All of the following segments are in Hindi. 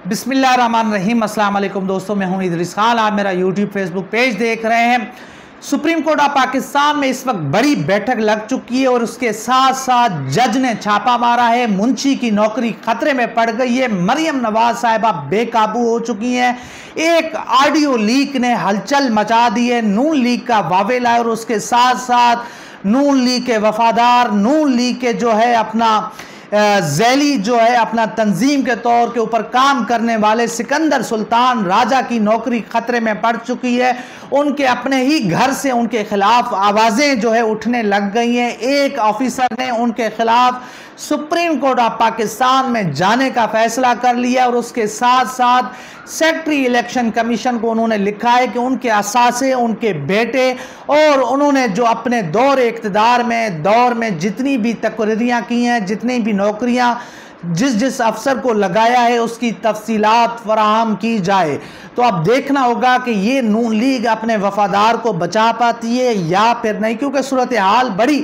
बिस्मिल्लाहिर्रहमानिर्रहीम। अस्सलाम वालेकुम दोस्तों, मैं हूं इदरीस खान। आप मेरा यूट्यूब फेसबुक पेज देख रहे हैं। सुप्रीम कोर्ट ऑफ पाकिस्तान में इस वक्त बड़ी बैठक लग चुकी है और उसके साथ साथ जज ने छापा मारा है। मुंशी की नौकरी खतरे में पड़ गई है। मरियम नवाज साहिबा बेकाबू हो चुकी हैं। एक ऑडियो लीक ने हलचल मचा दी है। नून लीग का वावेला है और उसके साथ साथ नून लीग के वफादार, नून लीग के जो है अपना जैली जो है अपना तंजीम के तौर के ऊपर काम करने वाले सिकंदर सुल्तान राजा की नौकरी खतरे में पड़ चुकी है। उनके अपने ही घर से उनके खिलाफ आवाज़ें जो है उठने लग गई हैं। एक ऑफिसर ने उनके खिलाफ सुप्रीम कोर्ट ऑफ पाकिस्तान में जाने का फैसला कर लिया और उसके साथ साथ सेक्रेटरी इलेक्शन कमीशन को उन्होंने लिखा है कि उनके असासे, उनके बेटे और उन्होंने जो अपने दौर इक़्तिदार में दौर में जितनी भी तकरीरियाँ की हैं, जितनी भी नौकरियाँ जिस अफसर को लगाया है, उसकी तफसीलात फराहम की जाए। तो अब देखना होगा कि ये नून लीग अपने वफादार को बचा पाती है या फिर नहीं, क्योंकि सूरत हाल बड़ी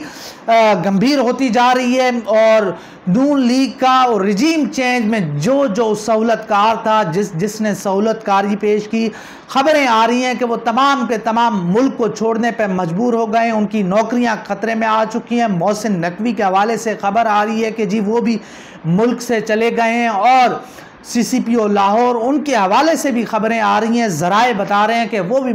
गंभीर होती जा रही है और नून लीग का और रिजीम चेंज में जो जो सहूलतकार था, जिसने सहूलतकारी पेश की, खबरें आ रही हैं कि वो तमाम के तमाम मुल्क को छोड़ने पर मजबूर हो गए। उनकी नौकरियां खतरे में आ चुकी हैं। मोहसिन नकवी के हवाले से खबर आ रही है कि जी वो भी मुल्क से चले गए हैं और CCPO लाहौर, उनके हवाले से भी खबरें आ रही हैं। ज़राए बता रहे हैं कि वो भी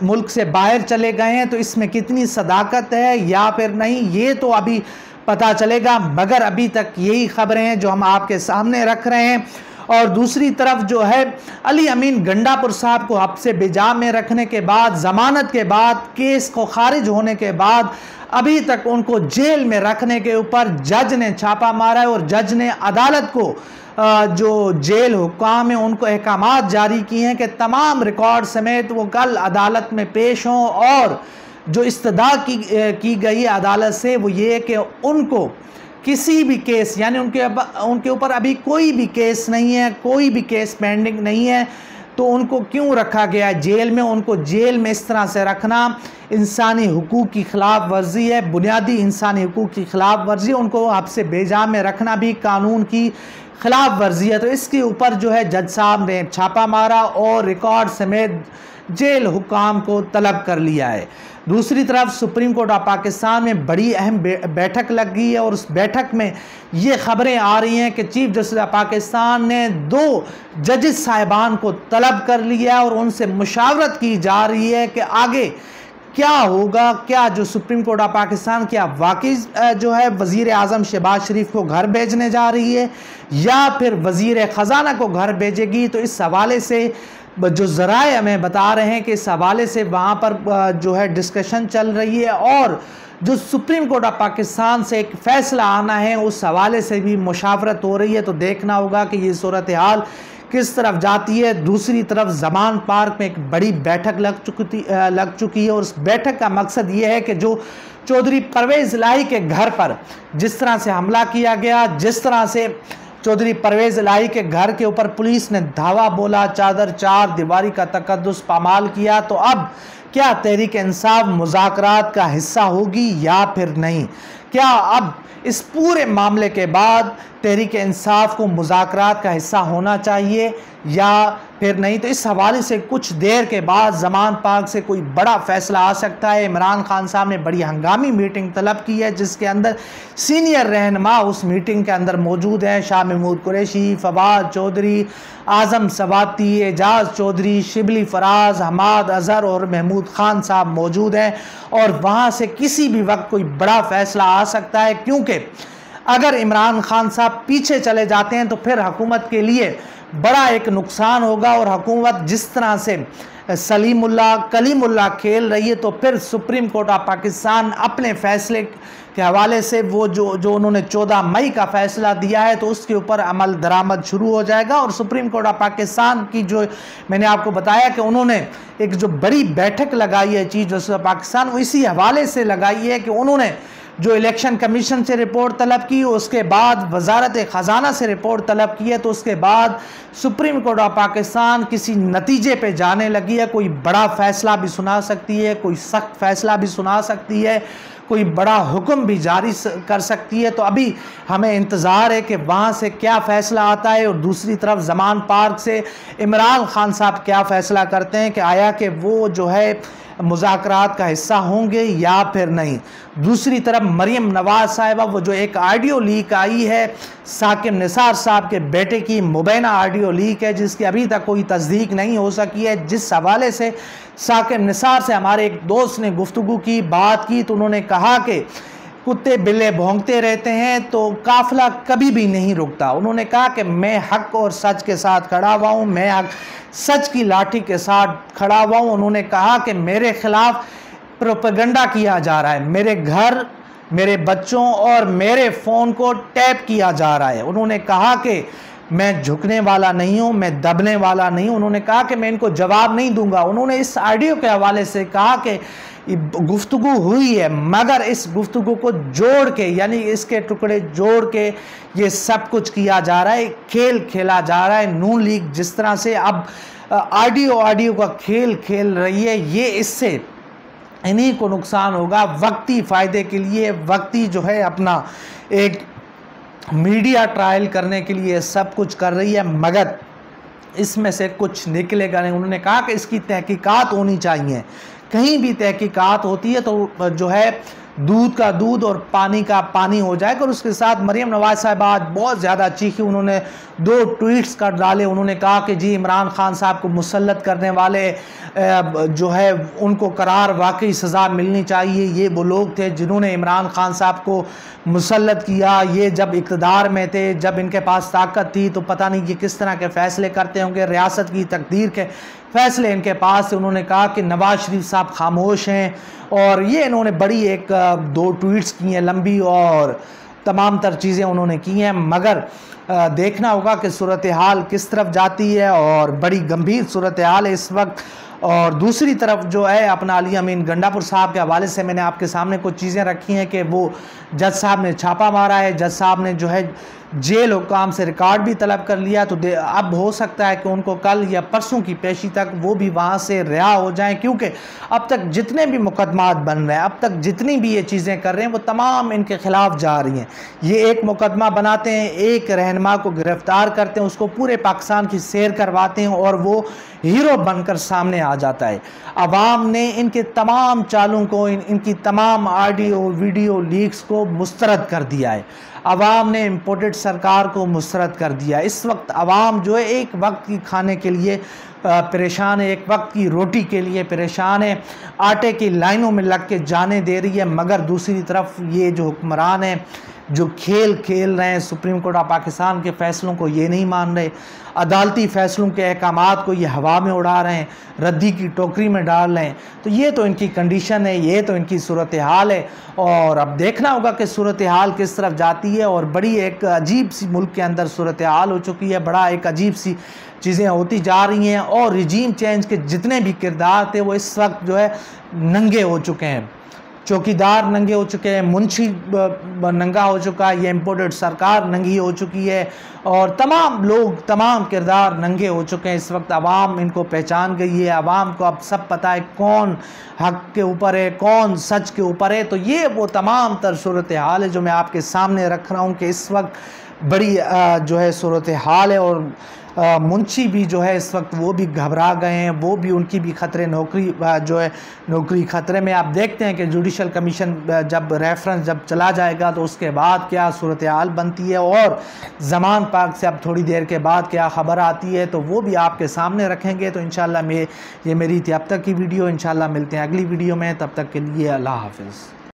मुल्क से बाहर चले गए हैं। तो इसमें कितनी सदाकत है या फिर नहीं, ये तो अभी पता चलेगा, मगर अभी तक यही खबरें हैं जो हम आपके सामने रख रहे हैं। और दूसरी तरफ जो है अली अमीन गंडापुर साहब को हब्से बेजा में रखने के बाद, ज़मानत के बाद, केस को खारिज होने के बाद अभी तक उनको जेल में रखने के ऊपर जज ने छापा मारा है और जज ने अदालत को जो जेल हुक्काम है उनको अहकामात जारी किए हैं कि तमाम रिकॉर्ड समेत वो कल अदालत में पेश हों। और जो इस्तदा की गई अदालत से वो ये कि उनको किसी भी केस, यानी उनके ऊपर अभी कोई भी केस नहीं है, कोई भी केस पेंडिंग नहीं है, तो उनको क्यों रखा गया है जेल में। उनको जेल में इस तरह से रखना इंसानी हुकूक की खिलाफ वर्जी है, बुनियादी इंसानी हुकूक की खिलाफ वर्जी है। उनको हब्से बेजा में रखना भी कानून की खिलाफ वर्जी है। तो इसके ऊपर जो है जज साहब ने छापा मारा और रिकॉर्ड समेत जेल हुक्काम को तलब कर लिया है। दूसरी तरफ सुप्रीम कोर्ट ऑफ पाकिस्तान में बड़ी अहम बैठक लग गई है और उस बैठक में ये खबरें आ रही हैं कि चीफ जस्टिस ऑफ पाकिस्तान ने 2 जजेस साहिबान को तलब कर लिया और उनसे मुशावरत की जा रही है कि आगे क्या होगा। क्या जो सुप्रीम कोर्ट ऑफ पाकिस्तान क्या वाकई जो है वज़ीर आज़म शहबाज शरीफ को घर भेजने जा रही है या फिर वज़ीर ख़जाना को घर भेजेगी। तो इस हवाले से जो ज़राए हमें बता रहे हैं कि इस हवाले से वहाँ पर जो है डिस्कशन चल रही है और जो सुप्रीम कोर्ट ऑफ पाकिस्तान से एक फ़ैसला आना है उस हवाले से भी मुशावरत हो रही है। तो देखना होगा कि ये सूरत हाल किस तरफ जाती है। दूसरी तरफ ज़मान पार्क में एक बड़ी बैठक लग चुकी है और उस बैठक का मकसद ये है कि जो चौधरी परवेज़ इलाही के घर पर जिस तरह से हमला किया गया, जिस तरह से चौधरी परवेज़ इलाही के घर के ऊपर पुलिस ने धावा बोला, चादर चार दीवारी का तकद्दुस पामाल किया, तो अब क्या तहरीक इंसाफ मुज़ाकरात का हिस्सा होगी या फिर नहीं। क्या अब इस पूरे मामले के बाद तहरीक इंसाफ को मुज़ाकरात का हिस्सा होना चाहिए या फिर नहीं। तो इस हवाले से कुछ देर के बाद ज़मान पार्क से कोई बड़ा फ़ैसला आ सकता है। इमरान खान साहब ने बड़ी हंगामी मीटिंग तलब की है जिसके अंदर सीनियर रहनुमा उस मीटिंग के अंदर मौजूद हैं। शाह महमूद कुरैशी, फवाद चौधरी, आज़म सवाती, एजाज़ चौधरी, शिबली फराज, हमाद अज़हर और महमूद खान साहब मौजूद हैं और वहाँ से किसी भी वक्त कोई बड़ा फ़ैसला आ सकता है, क्योंकि अगर इमरान खान साहब पीछे चले जाते हैं तो फिर हुकूमत के लिए बड़ा एक नुकसान होगा और हुकूमत जिस तरह से कलीमुल्लाह खेल रही है तो फिर सुप्रीम कोर्ट ऑफ पाकिस्तान अपने फ़ैसले के हवाले से वो जो उन्होंने 14 मई का फ़ैसला दिया है तो उसके ऊपर अमल दरामद शुरू हो जाएगा। और सुप्रीम कोर्ट ऑफ पाकिस्तान की जो मैंने आपको बताया कि उन्होंने एक जो बड़ी बैठक लगाई है चीफ जस्टिस ऑफ पाकिस्तान, वो इसी हवाले से लगाई है कि उन्होंने जो इलेक्शन कमीशन से रिपोर्ट तलब की, उसके बाद वजारत ख़जाना से रिपोर्ट तलब की है, तो उसके बाद सुप्रीम कोर्ट ऑफ पाकिस्तान किसी नतीजे पे जाने लगी है। कोई बड़ा फ़ैसला भी सुना सकती है, कोई सख्त फ़ैसला भी सुना सकती है, कोई बड़ा हुक्म भी जारी कर सकती है। तो अभी हमें इंतज़ार है कि वहाँ से क्या फ़ैसला आता है, और दूसरी तरफ ज़मान पार्क से इमरान खान साहब क्या फ़ैसला करते हैं कि आया कि वो जो है मुज़ाकरात का हिस्सा होंगे या फिर नहीं। दूसरी तरफ मरियम नवाज़ साहिबा, वो जो एक ऑडियो लीक आई है साकिब निसार साहब के बेटे की, मुबैना ऑडियो लीक है जिसकी अभी तक कोई तस्दीक नहीं हो सकी है, जिस हवाले से साकिब निसार से हमारे एक दोस्त ने गुफ्तगू की, बात की, तो उन्होंने कहा कि कुत्ते बिल्ले भौंकते रहते हैं तो काफ़िला कभी भी नहीं रुकता। उन्होंने कहा कि मैं हक और सच के साथ खड़ा हुआ हूँ, मैं हक सच की लाठी के साथ खड़ा हुआ हूँ। उन्होंने कहा कि मेरे खिलाफ प्रोपेगेंडा किया जा रहा है, मेरे घर, मेरे बच्चों और मेरे फ़ोन को टैप किया जा रहा है। उन्होंने कहा कि मैं झुकने वाला नहीं हूँ, मैं दबने वाला नहीं हूँ। उन्होंने कहा कि मैं इनको जवाब नहीं दूंगा। उन्होंने इस ऑडियो के हवाले से कहा कि गुफ्तगू हुई है, मगर इस गुफ्तगू को जोड़ के, यानी इसके टुकड़े जोड़ के ये सब कुछ किया जा रहा है, खेल खेला जा रहा है। नून लीग जिस तरह से अब ऑडियो का खेल खेल रही है, ये इससे इन्हीं को नुकसान होगा। वक्ती फ़ायदे के लिए, वक्ती जो है अपना एक मीडिया ट्रायल करने के लिए सब कुछ कर रही है, मगर इसमें से कुछ निकलेगा नहीं। उन्होंने कहा कि इसकी तहकीकात होनी चाहिए। कहीं भी तहकीकात होती है तो जो है दूध का दूध और पानी का पानी हो जाएगा। और उसके साथ मरियम नवाज़ साहब आज बहुत ज़्यादा चीखी, उन्होंने 2 ट्वीट्स कर डाले। उन्होंने कहा कि जी इमरान खान साहब को मुसल्लत करने वाले जो है उनको करार वाकई सज़ा मिलनी चाहिए। ये वो लोग थे जिन्होंने इमरान खान साहब को मुसल्लत किया, ये जब इक़्तिदार में थे, जब इनके पास ताकत थी, तो पता नहीं ये किस तरह के फ़ैसले करते होंगे, रियासत की तकदीर के फ़ैसले इनके पास थे। उन्होंने कहा कि नवाज़ शरीफ साहब खामोश हैं, और ये इन्होंने बड़ी 2 ट्वीट्स की हैं लंबी, और तमाम तर चीज़ें उन्होंने की हैं, मगर देखना होगा कि सूरत हाल किस तरफ जाती है, और बड़ी गंभीर सूरत हाल है इस वक्त। और दूसरी तरफ जो है अपना अली अमीन गंडापुर साहब के हवाले से मैंने आपके सामने कुछ चीज़ें रखी हैं कि वो जज साहब ने छापा मारा है, जज साहब ने जो है जेल हुकाम से रिकॉर्ड भी तलब कर लिया। तो अब हो सकता है कि उनको कल या परसों की पेशी तक वो भी वहाँ से रिहा हो जाएं, क्योंकि अब तक जितने भी मुकदमात बन रहे हैं, अब तक जितनी भी ये चीज़ें कर रहे हैं, वो तमाम इनके ख़िलाफ़ जा रही हैं। ये एक मुकदमा बनाते हैं, एक रहनुमा को गिरफ़्तार करते हैं, उसको पूरे पाकिस्तान की सैर करवाते हैं, और वो हीरो बनकर सामने आ जाता है। अवाम ने इनके तमाम चालों को, इनकी तमाम ऑडियो वीडियो लीक्स को मुस्तरद कर दिया है। अवाम ने इम्पोर्टेड सरकार को मुस्तरद कर दिया। इस वक्त अवाम जो है एक वक्त की खाने के लिए परेशान है, एक वक्त की रोटी के लिए परेशान है, आटे की लाइनों में लग के जाने दे रही है। मगर दूसरी तरफ ये जो हुक्मरान हैं, जो खेल खेल रहे हैं सुप्रीम कोर्ट ऑफ पाकिस्तान के फ़ैसलों को, ये नहीं मान रहे, अदालती फ़ैसलों के अहकामात को ये हवा में उड़ा रहे हैं, रद्दी की टोकरी में डाल रहे हैं। तो ये तो इनकी कंडीशन है, ये तो इनकी सूरत हाल है। और अब देखना होगा कि सूरत हाल किस तरफ जाती है। और बड़ी एक अजीब सी मुल्क के अंदर सूरत हाल हो चुकी है, बड़ा एक अजीब सी चीज़ें होती जा रही हैं। और रिजीम चेंज के जितने भी किरदार थे वो इस वक्त जो है नंगे हो चुके हैं। चौकीदार नंगे हो चुके हैं, मुंशी नंगा हो चुका है, ये इम्पोर्टेड सरकार नंगी हो चुकी है, और तमाम लोग, तमाम किरदार नंगे हो चुके हैं। इस वक्त आवाम इनको पहचान गई है। आवाम को अब सब पता है कौन हक के ऊपर है, कौन सच के ऊपर है। तो ये वो तमाम तर सूरत हाल है जो मैं आपके सामने रख रहा हूँ कि इस वक्त बड़ी जो है सूरत हाल है। और मुंशी भी जो है इस वक्त वो भी घबरा गए हैं, वो भी, उनकी भी खतरे, नौकरी जो है नौकरी खतरे में। आप देखते हैं कि जुडिशल कमीशन जब रेफरेंस जब चला जाएगा तो उसके बाद क्या सूरत हाल बनती है, और ज़मान पार्क से अब थोड़ी देर के बाद क्या ख़बर आती है, तो वो भी आपके सामने रखेंगे। तो इंशाल्लाह ये मेरी थी अब तक की वीडियो। इंशाल्लाह मिलते हैं अगली वीडियो में, तब तक के लिए अल्लाह हाफ़िज़।